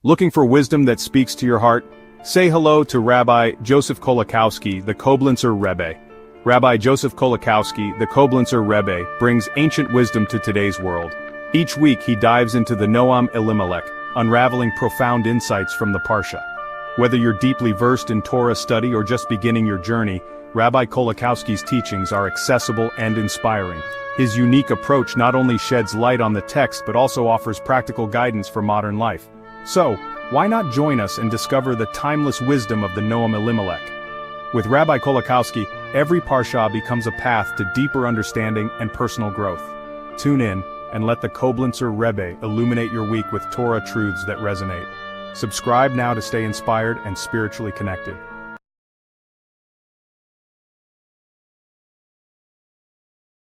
Looking for wisdom that speaks to your heart? Say hello to Rabbi Joseph Kolakowski, the Koblenzer Rebbe. Rabbi Joseph Kolakowski, the Koblenzer Rebbe, brings ancient wisdom to today's world. Each week he dives into the Noam Elimelech, unraveling profound insights from the Parsha. Whether you're deeply versed in Torah study or just beginning your journey, Rabbi Kolakowski's teachings are accessible and inspiring. His unique approach not only sheds light on the text but also offers practical guidance for modern life. So, why not join us and discover the timeless wisdom of the Noam Elimelech? With Rabbi Kolakowski, every Parsha becomes a path to deeper understanding and personal growth. Tune in and let the Koblenzer Rebbe illuminate your week with Torah truths that resonate. Subscribe now to stay inspired and spiritually connected.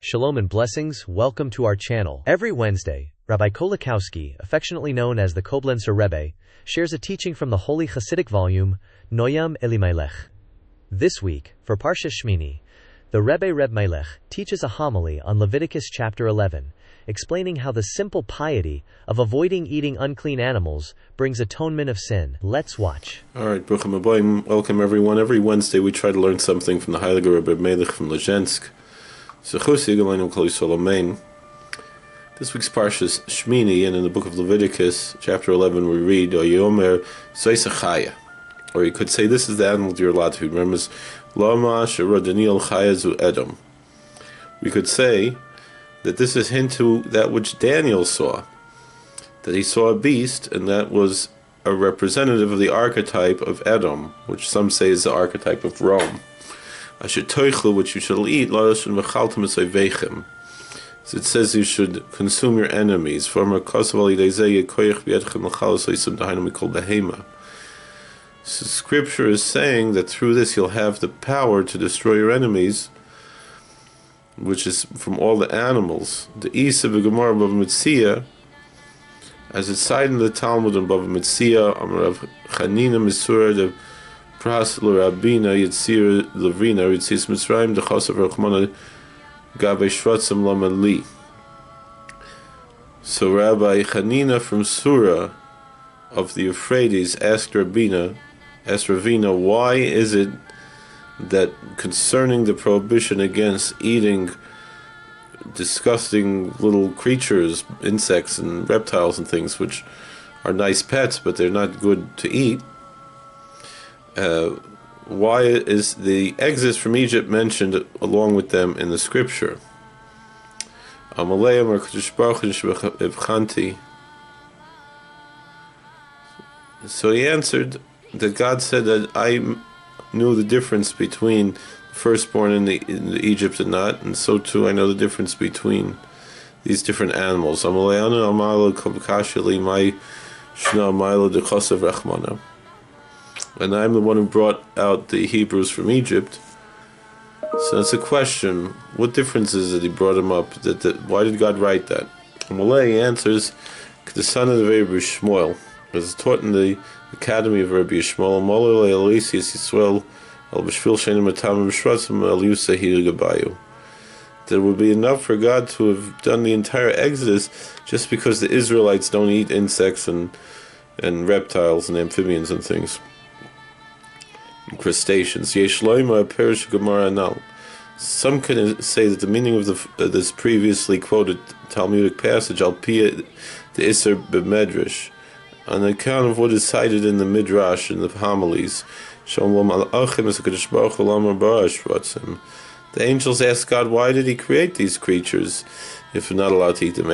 Shalom and blessings, welcome to our channel. Every Wednesday, Rabbi Kolakowski, affectionately known as the Koblenzer Rebbe, shares a teaching from the holy Hasidic volume, Noam Elimelech. This week, for Parshas Shmini, the Rebbe Reb Melech teaches a homily on Leviticus chapter 11, explaining how the simple piety of avoiding eating unclean animals brings atonement of sin. Let's watch. All right, Bruchim Abayim, welcome everyone. Every Wednesday we try to learn something from the Heilige Rebbe Melech from Lezhensk. This week's Parshas Shmini, and in the book of Leviticus, chapter 11, we read, Oyomer Zoisachaya. Or you could say, this is the animal you're allowed to eat. Remember, Lama Sherodaniel Chayazu Edom. We could say that this is hint to that which Daniel saw, that he saw a beast, and that was a representative of the archetype of Edom, which some say is the archetype of Rome. Ashetoichlu, which you shall eat, so it says you should consume your enemies. So Scripture is saying that through this you'll have the power to destroy your enemies, which is from all the animals. The Isa b'Gemara Bava Metzia, as it's cited in the Talmud in Bava Metzia, Amarav Chanina Misura de Pras L'Rabina Yitzir Levina Yitzis Mitzrayim Dechasav Rachmana Gabe Shvatzim Lamali. So Rabbi Chanina from Surah of the Euphrates asked Ravina, why is it that concerning the prohibition against eating disgusting little creatures, insects and reptiles and things, which are nice pets but they're not good to eat, why is the exodus from Egypt mentioned along with them in the scripture? So he answered that God said that I knew the difference between the firstborn in the Egypt and not, and so too I know the difference between these different animals. And I'm the one who brought out the Hebrews from Egypt. So that's a question. What difference is it he brought them up? Why did God write that? Malay answers, the son of the Rebbe Shmuel, as taught in the academy of Rabbi Shmuel, that it would be enough for God to have done the entire Exodus just because the Israelites don't eat insects and reptiles and amphibians and things. Crustaceans. Some can say that the meaning of this previously quoted Talmudic passage, the Isser b'Medrash, on account of what is cited in the Midrash and the homilies. The angels asked God, why did He create these creatures if we're not allowed to eat them?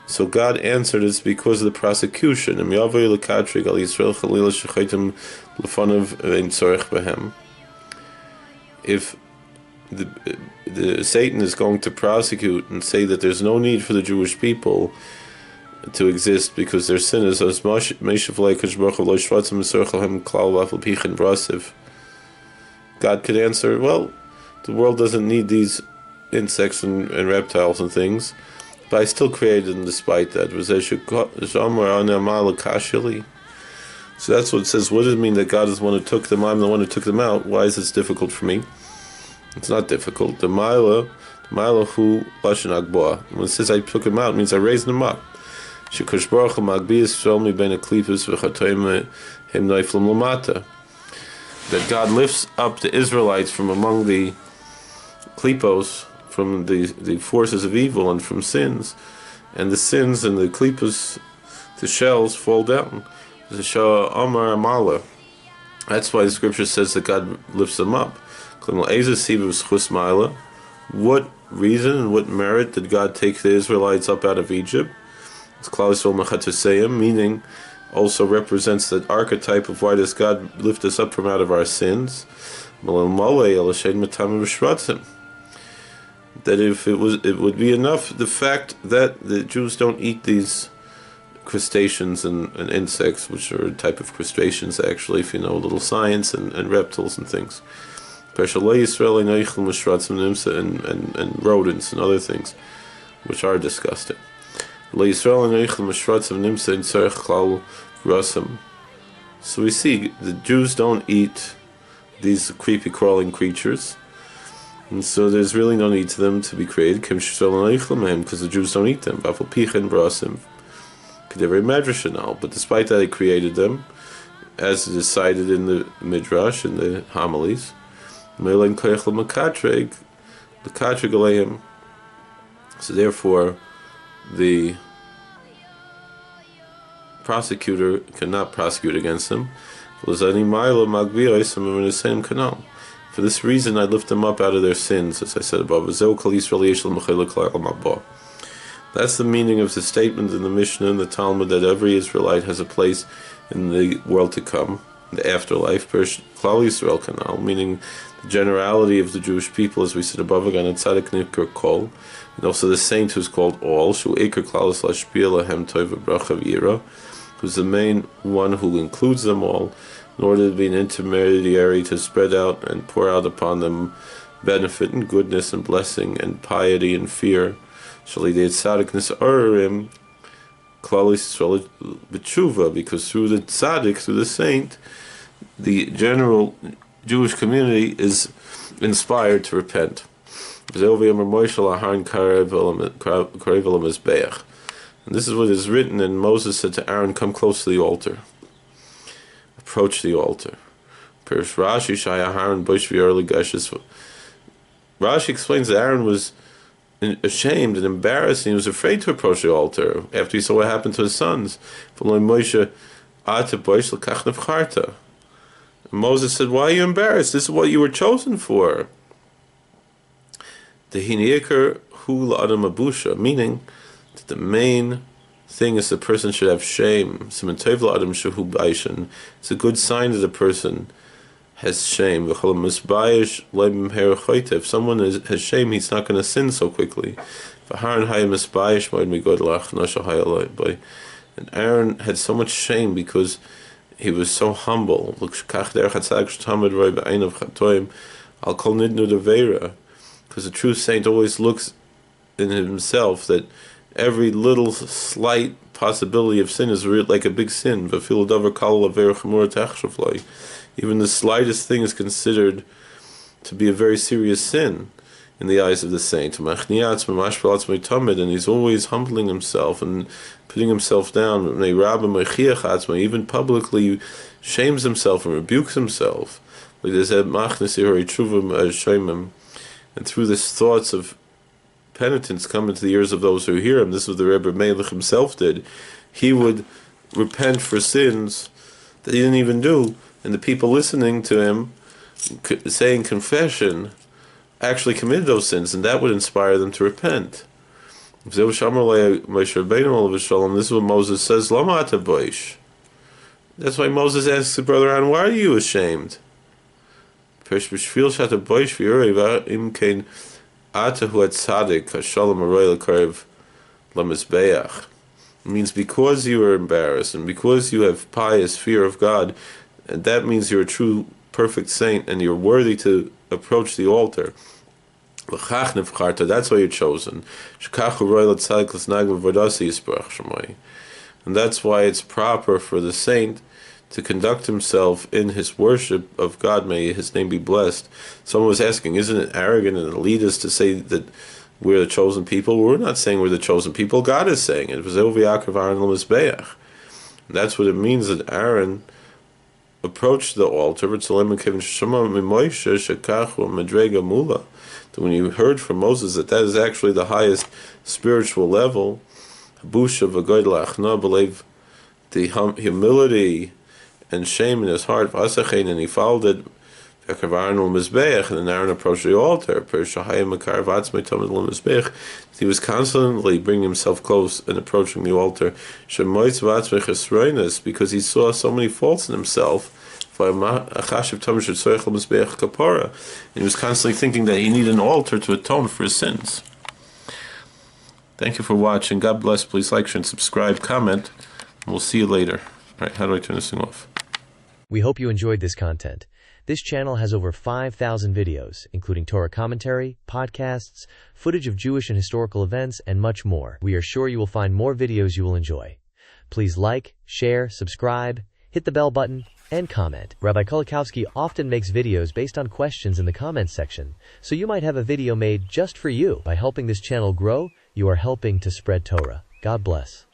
So God answered, it's because of the prosecution. If the Satan is going to prosecute and say that there's no need for the Jewish people to exist because their sin is as much, God could answer, well, the world doesn't need these insects and reptiles and things, but I still created them despite that. So that's what it says. What does it mean that God is the one who took them? I'm the one who took them out. Why is this difficult for me? It's not difficult. The Mila hu Lashon Agboah. When it says I took them out, it means I raised them up. Shekush Baruch Hu Magbi Yisrael mi ben Aklipus v'chatoim hem noiflim lamata. That God lifts up the Israelites from among the klipos, from the forces of evil and from sins, and the sins and the klipos, the shells, fall down. The Shah Amar Amala. That's why the scripture says that God lifts them up. What reason and what merit did God take the Israelites up out of Egypt? It's Klal Yisrael Mechatuseyim, meaning also represents that archetype of why does God lift us up from out of our sins. That if it would be enough, the fact that the Jews don't eat these crustaceans and insects, which are a type of crustaceans actually, if you know a little science, and reptiles and things. And rodents and other things, which are disgusting. So we see the Jews don't eat these creepy crawling creatures, and so there's really no need to them to be created, because the Jews don't eat them. But despite that, he created them, as decided in the Midrash, in the homilies. So therefore, the prosecutor cannot prosecute against them. For this reason, I lift them up out of their sins, as I said above. That's the meaning of the statement in the Mishnah and the Talmud that every Israelite has a place in the world to come, the afterlife. Klal Yisrael Kanal, meaning the generality of the Jewish people, as we said above again, at Tzaddik Nikar Kol, and also the saint who's called All, Shu Eker Klaus Lashpia Lahem Tov Bracha V'Yira, who's the main one who includes them all, in order to be an intermediary to spread out and pour out upon them benefit and goodness and blessing and piety and fear. Because through the tzaddik, through the saint, the general Jewish community is inspired to repent. And this is what is written, and Moses said to Aaron, come close to the altar. Approach the altar. Rashi explains that Aaron was ashamed and embarrassed, and he was afraid to approach the altar after he saw what happened to his sons. And Moses said, why are you embarrassed? This is what you were chosen for. Meaning that the main thing is the person should have shame. It's a good sign that the person has shame. If someone has shame, he's not going to sin so quickly. And Aaron had so much shame because he was so humble. Because the true saint always looks in himself that every little slight possibility of sin is like a big sin. Even the slightest thing is considered to be a very serious sin in the eyes of the saint. And he's always humbling himself and putting himself down. Even publicly shames himself and rebukes himself. And through this thoughts of penitence come into the ears of those who hear him. This is what the Rebbe Melech himself did. He would repent for sins that he didn't even do, and the people listening to him saying confession actually committed those sins, and that would inspire them to repent. This is what Moses says. That's why Moses asks his brother Aaron, why are you ashamed? It means because you are embarrassed and because you have pious fear of God, and that means you're a true perfect saint and you're worthy to approach the altar. That's why you're chosen. And that's why it's proper for the saint to conduct himself in his worship of God, may his name be blessed. Someone was asking, isn't it arrogant and elitist to say that we're the chosen people. We're not saying we're the chosen people. God is saying it. That's what it means that Aaron approached the altar. When you heard from Moses that is actually the highest spiritual level, the humility and shame in his heart, and he followed it. And then Aaron approached the altar. He was constantly bringing himself close and approaching the altar because he saw so many faults in himself. And he was constantly thinking that he needed an altar to atone for his sins. Thank you for watching. God bless. Please like, share, and subscribe, comment, and we'll see you later. All right, how do I turn this thing off? We hope you enjoyed this content. This channel has over 5,000 videos, including Torah commentary, podcasts, footage of Jewish and historical events, and much more. We are sure you will find more videos you will enjoy. Please like, share, subscribe, hit the bell button, and comment. Rabbi Kolakowski often makes videos based on questions in the comments section, so you might have a video made just for you. By helping this channel grow, you are helping to spread Torah. God bless.